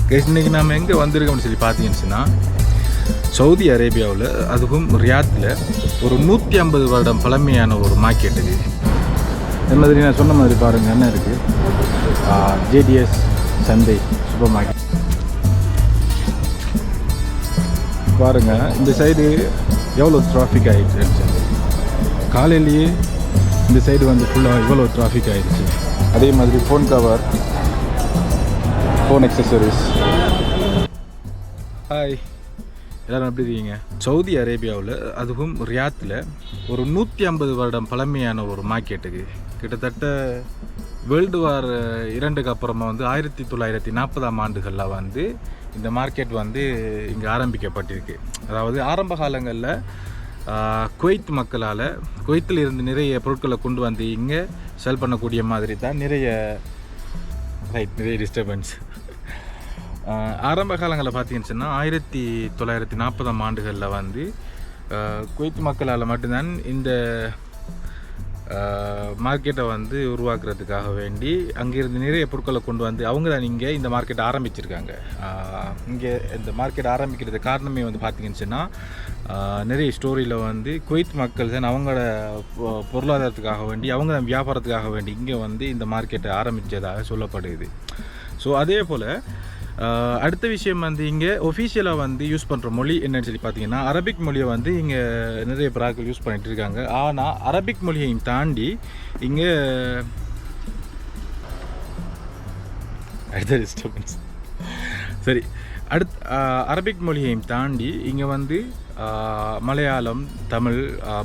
Guys இன்றைக்கி நாம் எங்கே வந்திருக்கோம்னு சொல்லி பார்த்தீங்கன்னு சவுதி அரேபியாவில் அதுவும் ரியாத்தில் ஒரு 150 வருடம் பழமையான ஒரு மார்க்கெட் இருக்குது. இந்த மாதிரி நான் சொன்ன மாதிரி பாருங்கள் என்ன இருக்குது, ஜேடிஎஸ் சந்தை சூப்பர் மார்க்கெட் பாருங்கள். இந்த சைடு எவ்வளோ டிராஃபிக் ஆகிடுச்சு, காலையிலேயே இந்த சைடு வந்து ஃபுல்லாக இவ்வளோ டிராஃபிக் ஆகிடுச்சு. அதே மாதிரி phone cover, phone accessories. Hi, எல்லோரும் எப்படி இருக்கீங்க? சவுதி அரேபியாவில் அதுவும் ரியாத்தில் ஒரு 150 வருடம் பழமையான ஒரு மார்க்கெட்டுக்கு கிட்டத்தட்ட வேர்ல்டு வார் 2க்கு அப்புறமா வந்து 1940ஆம் ஆண்டுகளில் வந்து இந்த மார்க்கெட் வந்து இங்கே ஆரம்பிக்கப்பட்டிருக்கு. அதாவது ஆரம்ப காலங்களில் குவைத் மக்களால் குவைத்தில் இருந்து நிறைய பொருட்களை கொண்டு வந்து இங்கே செல் பண்ணக்கூடிய மாதிரி தான் நிறைய டிஸ்டர்பன்ஸ். ஆரம்ப காலங்களில் பார்த்தீங்கன்னு 1940ஆம் ஆண்டுகளில் வந்து குவைத் மக்களால் மட்டும்தான் இந்த மார்க்கெட்டை வந்து உருவாக்குறதுக்காக வேண்டி அங்கேருந்து நிறைய பொருட்களை கொண்டு வந்து அவங்க தான் இங்கே இந்த மார்க்கெட்டை ஆரம்பிச்சிருக்காங்க. இங்கே இந்த மார்க்கெட் ஆரம்பிக்கிறது காரணமே வந்து பார்த்தீங்கன்னு நிறைய ஸ்டோரியில் வந்து குவைத் மக்கள் தான் அவங்களோட பொருளாதாரத்துக்காக வேண்டி அவங்க தான் வியாபாரத்துக்காக வேண்டி இங்கே வந்து இந்த மார்க்கெட்டை ஆரம்பித்ததாக சொல்லப்படுது. ஸோ அதே போல் அடுத்த விஷயம் வந்து இங்கே ஒஃபிஷியலாக வந்து யூஸ் பண்ணுற மொழி என்னன்னு சொல்லி பார்த்தீங்கன்னா அரபிக் மொழியை வந்து இங்கே நிறைய பிராக்கள் யூஸ் பண்ணிகிட்டு இருக்காங்க. ஆனால் அரபிக் மொழியையும் தாண்டி இங்கே டிஸ்டர்பன்ஸ் சரி அரபிக் மொழியையும் தாண்டி இங்கே வந்து மலையாளம், தமிழ்,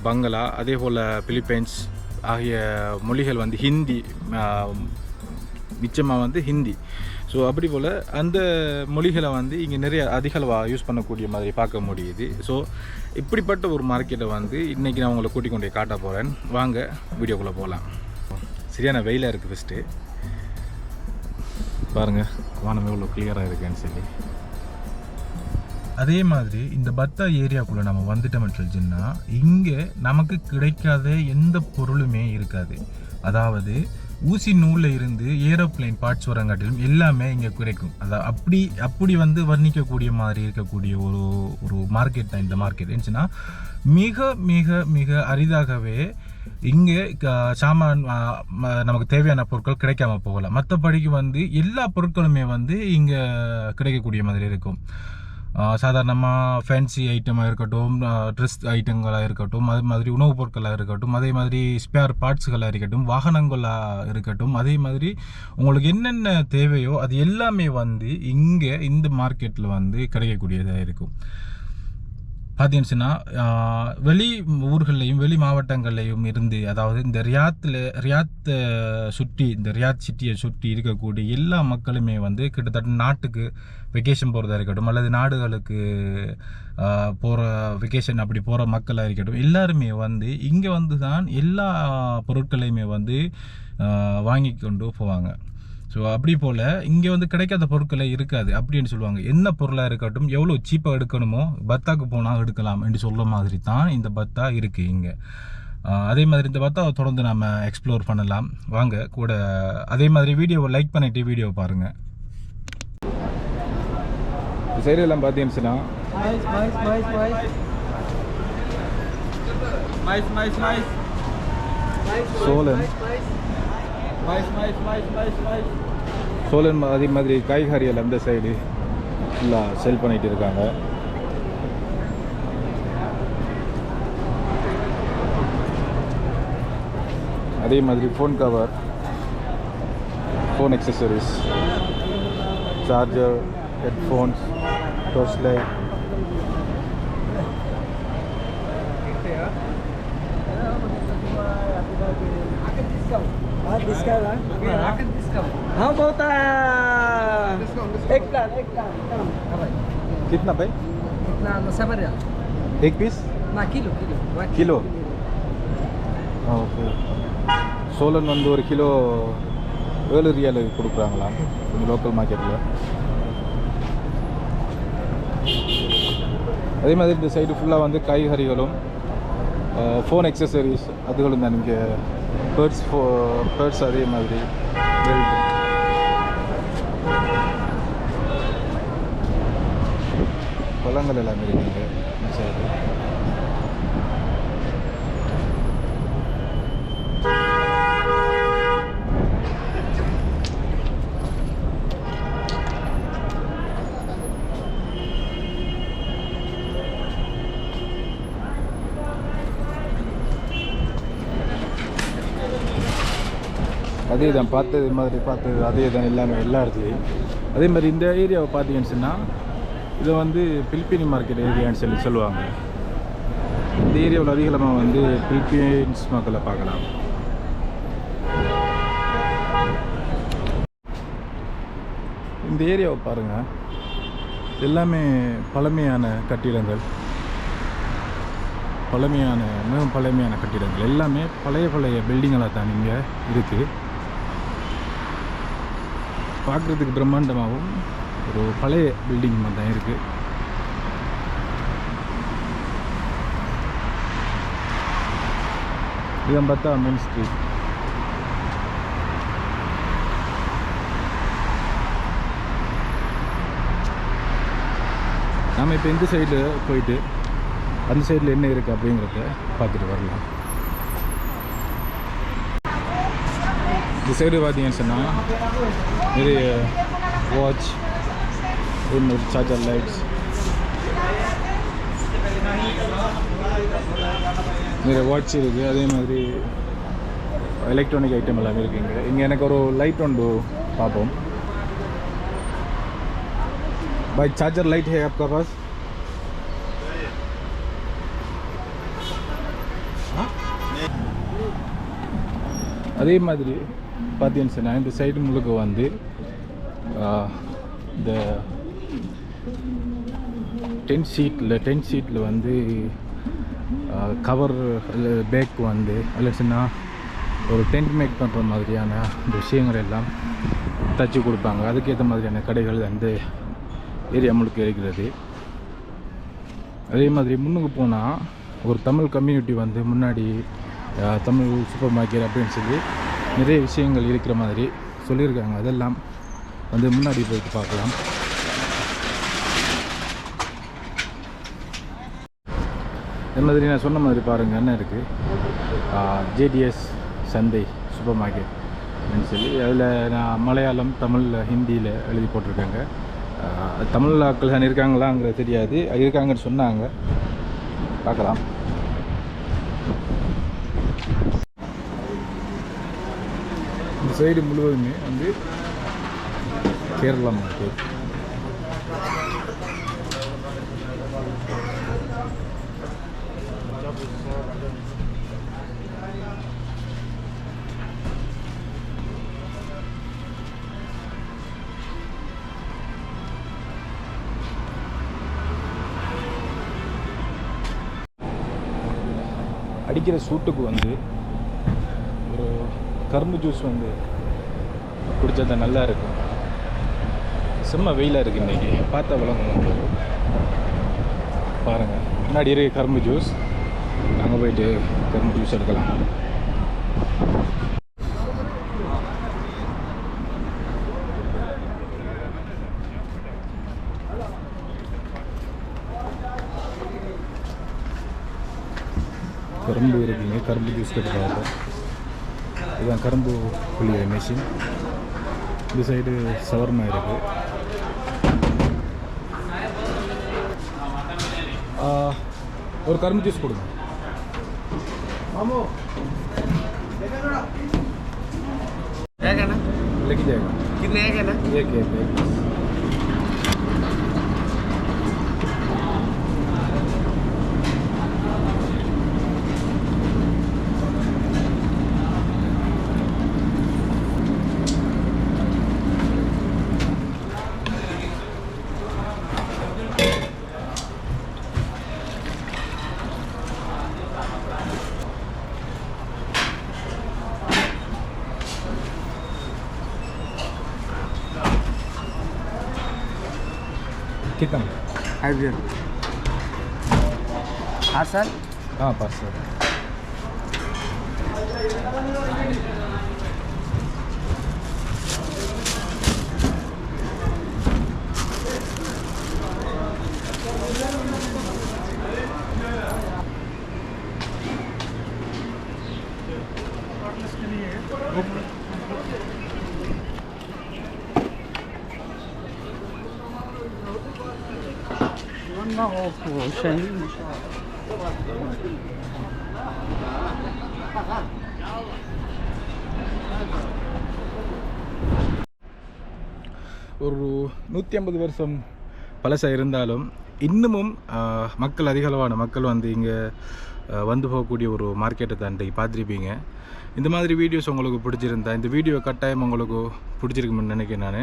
பங்களா, அதே போல் பிலிப்பைன்ஸ் ஆகிய மொழிகள் வந்து ஹிந்தி, நிச்சயமாக வந்து ஹிந்தி. ஸோ அப்படி போல் அந்த மொழிகளை வந்து இங்கே நிறைய அதிகளவாக யூஸ் பண்ணக்கூடிய மாதிரி பார்க்க முடியுது. ஸோ இப்படிப்பட்ட ஒரு மார்க்கெட்டை வந்து இன்றைக்கி நான் உங்களை கூட்டிக் கொண்டே காட்ட போகிறேன். வாங்க வீடியோக்குள்ளே போகலாம். சரியான வெயிலாக இருக்குது. ஃபஸ்ட்டு பாருங்கள் வானம் எவ்வளோ கிளியராக இருக்குன்னு சொல்லி. அதே மாதிரி இந்த பத்தா ஏரியாக்குள்ளே நம்ம வந்துட்டோம்னு சொல்லிச்சுன்னா இங்கே நமக்கு கிடைக்காத எந்த பொருளுமே இருக்காது. அதாவது ஊசி நூலில் இருந்து ஏரோப்ளைன் பார்ட்ஸ் வரங்காட்டிலும் எல்லாமே இங்கே கிடைக்கும். அதாவது அப்படி வந்து வர்ணிக்கக்கூடிய மாதிரி இருக்கக்கூடிய ஒரு மார்க்கெட் தான் இந்த மார்க்கெட். இருந்துச்சுன்னா மிக மிக மிக அரிதாகவே இங்கே சாமான் நமக்கு தேவையான பொருட்கள் கிடைக்காம போகலாம். மற்றபடிக்கு வந்து எல்லா பொருட்களுமே வந்து இங்கே கிடைக்கக்கூடிய மாதிரி இருக்கும். சாதாரணமாக ஃபேன்சி ஐட்டமாக இருக்கட்டும், ட்ரெஸ் ஐட்டங்களாக இருக்கட்டும், அதே மாதிரி உணவுப் பொருட்களாக இருக்கட்டும், அதே மாதிரி ஸ்பேர் பார்ட்ஸுகளாக இருக்கட்டும், வாகனங்களாக இருக்கட்டும், அதே மாதிரி உங்களுக்கு என்னென்ன தேவையோ அது எல்லாமே வந்து இங்கே இந்த மார்க்கெட்டில் வந்து கிடைக்கக்கூடியதாக இருக்கும். பார்த்தீங்கன்னா வெளி ஊர்கள்லையும் வெளி மாவட்டங்கள்லையும் இருந்து, அதாவது இந்த ரியாத்தை சுற்றி, இந்த ரியாத் சிட்டியை சுற்றி இருக்கக்கூடிய எல்லா மக்களுமே வந்து கிட்டத்தட்ட நாட்டுக்கு வெக்கேஷன் போகிறதா இருக்கட்டும், அல்லது நாடுகளுக்கு போகிற வெக்கேஷன் அப்படி போகிற மக்களாக இருக்கட்டும், எல்லாருமே வந்து இங்கே வந்து தான் எல்லா பொருட்களையுமே வந்து வாங்கி கொண்டு போவாங்க. ஸோ அப்படி போல் இங்கே வந்து கிடைக்காத பொருட்களே இருக்காது அப்படின்னு சொல்லுவாங்க. என்ன பொருளாக இருக்கட்டும், எவ்வளோ சீப்பாக எடுக்கணுமோ பத்தாக்கு போனால் எடுக்கலாம் என்று சொல்கிற மாதிரி தான் இந்த பத்தா இருக்குது இங்கே. அதே மாதிரி இந்த பத்தாவை தொடர்ந்து நம்ம எக்ஸ்ப்ளோர் பண்ணலாம். வாங்க கூட. அதே மாதிரி வீடியோவை லைக் பண்ணிவிட்டு வீடியோவை பாருங்கள். சைடு எல்லாம் பார்த்தீங்கன்னா சோழன் அதே மாதிரி காய்கறிகள் அந்த சைடு ஃபுல்லாக செல் பண்ணிகிட்டு இருக்காங்க. அதே மாதிரி phone cover, phone accessories, charger, headphones, torch light, हाँ बहुत एक प्लान कितना भाई? कितना 7 रियाल एक पीस ना किलो ஓகே. சோழன் வந்து ஒரு கிலோ 7 ரியால் கொடுக்குறாங்களாம் லோக்கல் மார்க்கெட்டில். அதே மாதிரி இந்த சைடு ஃபுல்லாக வந்து காய்கறிகளும் ஃபோன் அக்சசரிஸ் அதுகளும் தான். இங்கே பேர்ட்ஸ் அதே மாதிரி பெல்ட் பழங்கள் எல்லாமே இருக்குங்க இந்த சைடு. அதே தான் பார்த்தது அதே தான் எல்லாமே எல்லா இடத்துலையும். அதே மாதிரி இந்த ஏரியாவை பார்த்தீங்கன்னு சொன்னால் இதை வந்து பிலிப்பினி மார்க்கெட் ஏரியான்னு சொல்லுவாங்க. இந்த ஏரியாவில் அதிகமாக வந்து பிலிப்பீன்ஸ் மக்களை பார்க்கலாம். இந்த ஏரியாவை பாருங்கள், எல்லாமே பழமையான கட்டிடங்கள், மிகவும் பழமையான கட்டிடங்கள், எல்லாமே பழைய பில்டிங்களாக தான் இங்கே இருக்குது. பார்க்குறதுக்கு பிரம்மாண்டமாகவும் ஒரு பழைய பில்டிங் மாதிரி தான் இருக்குது. இதை பார்த்தா மெயின் ஸ்ட்ரீட். நாம் இப்போ இந்த சைடில் போயிட்டு அந்த சைடில் என்ன இருக்குது அப்படிங்கிறத பார்த்துட்டு வரலாம். இந்த சைடு பார்த்தீங்கன்னு சொன்னால் நிறைய வாட்ச், இன்னொரு சார்ஜர் லைட்ஸ், நிறைய வாட்ச் இருக்குது. அதே மாதிரி எலக்ட்ரானிக் ஐட்டம் எல்லாமே இருக்குங்க. இங்கே எனக்கு ஒரு லைட் ஒன்று பார்ப்போம். भाई चार्जर लाइट है आपका पास? அதே மாதிரி பார்த்தீங்கன்னு சொன்னால் இந்த சைடு முழுக்க வந்து இந்த டென்ட் ஷீட்டில் வந்து கவர் பேக் வந்து அதில் சொன்னால் ஒரு டென்ட் மேக் பண்ணுற மாதிரியான இந்த விஷயங்கள் எல்லாம் தச்சு கொடுப்பாங்க. அதுக்கேற்ற மாதிரியான கடைகள் அந்த ஏரியா முழுக்க இருக்கிறது. அதே மாதிரி முன்னுக்கு போனால் ஒரு தமிழ் கம்யூனிட்டி வந்து முன்னாடி தமிழ் சூப்பர் மார்க்கெட் அப்படின்னு சொல்லி நிறைய விஷயங்கள் இருக்கிற மாதிரி சொல்லியிருக்காங்க. அதெல்லாம் வந்து முன்னாடி போயிட்டு பார்க்கலாம். இந்த மாதிரி நான் சொன்ன மாதிரி பாருங்கள் என்ன இருக்குது, ஜேடிஎஸ் சந்தை சூப்பர் மார்க்கெட் அப்படின்னு சொல்லி அதில் நான் மலையாளம், தமிழ், ஹிந்தியில் எழுதி போட்டிருக்காங்க. தமிழ் ஆட்கள் தான் இருக்காங்களாங்கிறது தெரியாது, இருக்காங்கன்னு சொன்னாங்க. பார்க்கலாம். இந்த சைடு முழுவதுமே வந்து கேரளா மார்க்கெட். அடிக்கிற சூட்டுக்கு வந்து ஒரு கரும்பு ஜூஸ் வந்து குடித்தா தான் நல்லா இருக்கும். செம்ம வெயிலாக இருக்குது இன்றைக்கி, பார்த்தா விளங்கும். பாருங்கள் முன்னாடி இருக்க கரும்பு ஜூஸ், நாங்கள் போயிட்டு கரும்பு ஜூஸ் எடுக்கலாம். கரும்பு இருக்குங்க, கரும்பு ஜூஸ் கட்டுறாங்க. இதுதான் கரும்பு புளிய மிஷின். இந்த சைடு சவர்மா இருக்குது. ஒரு கரும்பு ஜூஸ் கொடுங்க. लगी जाएगा। कितने एक है ना? एक एक कितना? Hybrid parcel? हाँ पार्सल। ஒரு 150 வருஷம் பழசாக இருந்தாலும் இன்னமும் மக்கள் அதிக அளவான மக்கள் வந்து இங்கே வந்து போகக்கூடிய ஒரு மார்க்கெட்டை தான் இன்றைக்கு பார்த்துருப்பீங்க. இந்த மாதிரி வீடியோஸ் உங்களுக்கு பிடிச்சிருந்தா இந்த வீடியோ கட்டாயம் உங்களுக்கு பிடிச்சிருக்குன்னு நினைக்கிறேன்.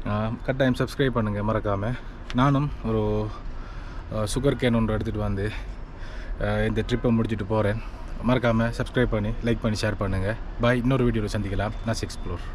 நான் கட்டாயம் சப்ஸ்கிரைப் பண்ணுங்கள் மறக்காமல். நானும் ஒரு சுகர் கேன் ஒன்று எடுத்துகிட்டு வந்து இந்த ட்ரிப்பை முடிச்சுட்டு போகிறேன். மறக்காமல் சப்ஸ்கிரைப் பண்ணி லைக் பண்ணி ஷேர் பண்ணுங்கள். பாய். இன்னொரு வீடியோவில் சந்திக்கலாம். நான் எக்ஸ்ப்ளோர்.